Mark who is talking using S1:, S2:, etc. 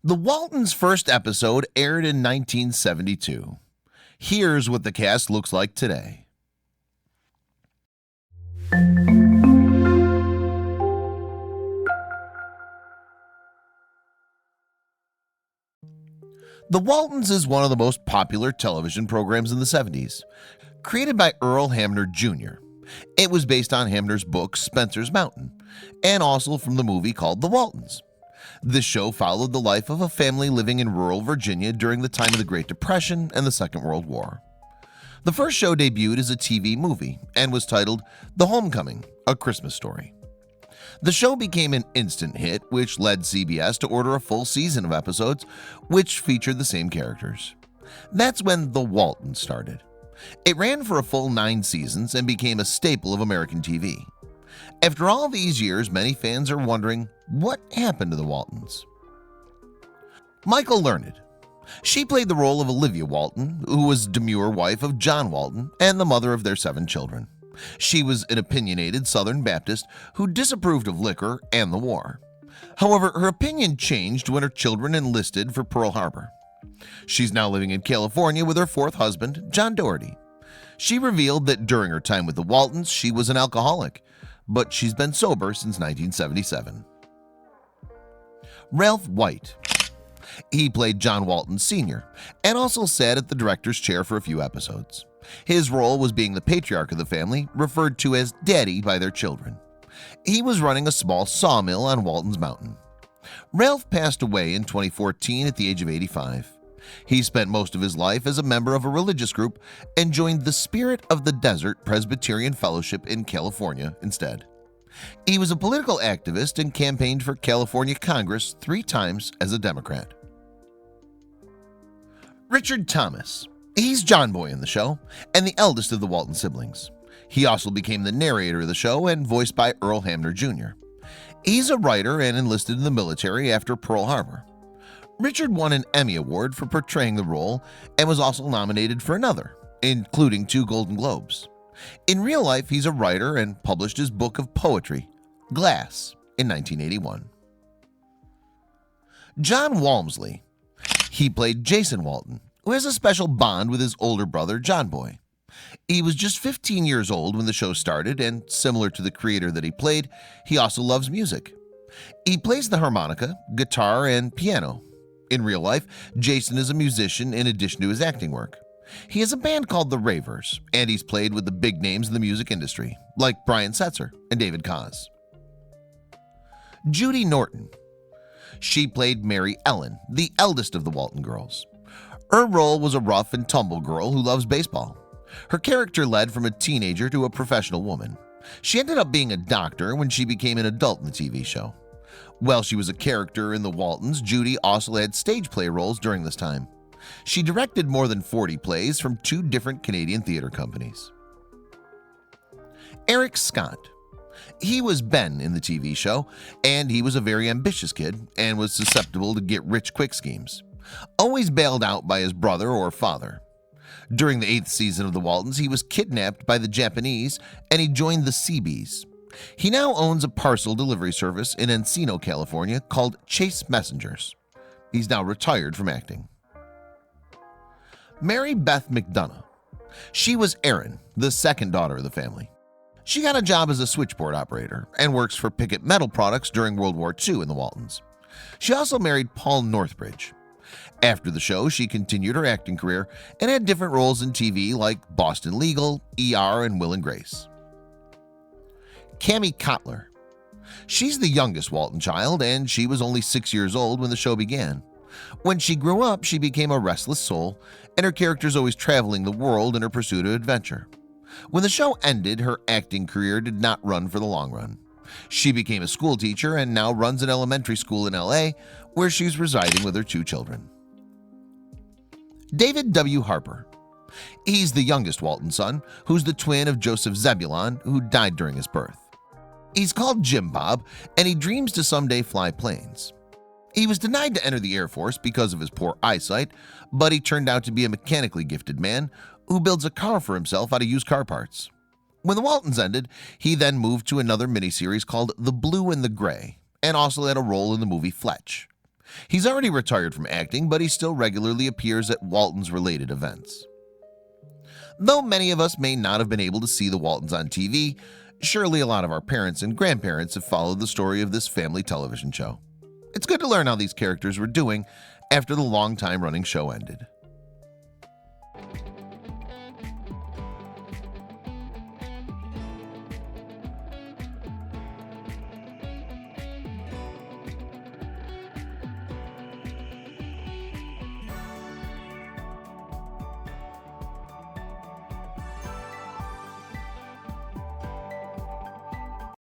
S1: The Waltons' first episode aired in 1972. Here's what the cast looks like today. The Waltons is one of the most popular television programs in the 70s. Created by Earl Hamner Jr., it was based on Hamner's book Spencer's Mountain, and also from the movie called The Waltons. This show followed the life of a family living in rural Virginia during the time of the Great Depression and the Second World War. The first show debuted as a TV movie and was titled The Homecoming: A Christmas Story. The show became an instant hit, which led CBS to order a full season of episodes which featured the same characters. That's when The Waltons started. It ran for a full 9 seasons and became a staple of American TV. After all these years, many fans are wondering what happened to the Waltons. Michael Learned. She played the role of Olivia Walton, who was demure wife of John Walton and the mother of their 7 children. She was an opinionated Southern Baptist who disapproved of liquor and the war. However, her opinion changed when her children enlisted for Pearl Harbor. She's now living in California with her 4th husband, John Doherty. She revealed that during her time with the Waltons, she was an alcoholic, but she's been sober since 1977. Ralph White. He played John Walton Sr. and also sat at the director's chair for a few episodes. His role was being the patriarch of the family, referred to as Daddy by their children. He was running a small sawmill on Walton's Mountain. Ralph passed away in 2014 at the age of 85. He spent most of his life as a member of a religious group and joined the Spirit of the Desert Presbyterian Fellowship in California instead. He was a political activist and campaigned for California Congress 3 times as a Democrat. Richard Thomas. He's John Boy in the show and the eldest of the Walton siblings. He also became the narrator of the show and voiced by Earl Hamner Jr. He's a writer and enlisted in the military after Pearl Harbor. Richard won an Emmy Award for portraying the role and was also nominated for another, including 2 Golden Globes. In real life, he's a writer and published his book of poetry, Glass, in 1981. John Walmsley. He played Jason Walton, who has a special bond with his older brother, John Boy. He was just 15 years old when the show started, and similar to the creator that he played, he also loves music. He plays the harmonica, guitar, and piano. In real life, Jason is a musician in addition to his acting work. He has a band called The Ravers, and he's played with the big names in the music industry, like Brian Setzer and David Koz. Judy Norton. She played Mary Ellen, the eldest of the Walton girls. Her role was a rough and tumble girl who loves baseball. Her character led from a teenager to a professional woman. She ended up being a doctor when she became an adult in the TV show. While she was a character in the Waltons, Judy also had stage play roles during this time. She directed more than 40 plays from 2 different Canadian theater companies. Eric Scott. He was Ben in the TV show, and he was a very ambitious kid and was susceptible to get-rich-quick schemes. Always bailed out by his brother or father. During the 8th season of The Waltons, he was kidnapped by the Japanese and he joined the Seabees. He now owns a parcel delivery service in Encino, California called Chase Messengers. He's now retired from acting. Mary Beth McDonough. She was Erin, the 2nd daughter of the family. She got a job as a switchboard operator and works for Pickett Metal Products during World War II in the Waltons. She also married Paul Northbridge. After the show, she continued her acting career and had different roles in TV like Boston Legal, ER, and Will and Grace. Cammie Kotler. She's the youngest Walton child, and she was only 6 years old when the show began. When she grew up, she became a restless soul, and her character's always traveling the world in her pursuit of adventure. When the show ended, her acting career did not run for the long run. She became a school teacher and now runs an elementary school in LA, where she's residing with her 2 children. David W. Harper. He's the youngest Walton son, who's the twin of Joseph Zebulon, who died during his birth. He's called JimBob, and he dreams to someday fly planes. He was denied to enter the Air Force because of his poor eyesight, but he turned out to be a mechanically gifted man who builds a car for himself out of used car parts. When the Waltons ended, he then moved to another miniseries called The Blue and the Gray, and also had a role in the movie Fletch. He's already retired from acting, but he still regularly appears at Waltons related events. Though many of us may not have been able to see the Waltons on TV, surely a lot of our parents and grandparents have followed the story of this family television show. It's good to learn how these characters were doing after the long time running show ended.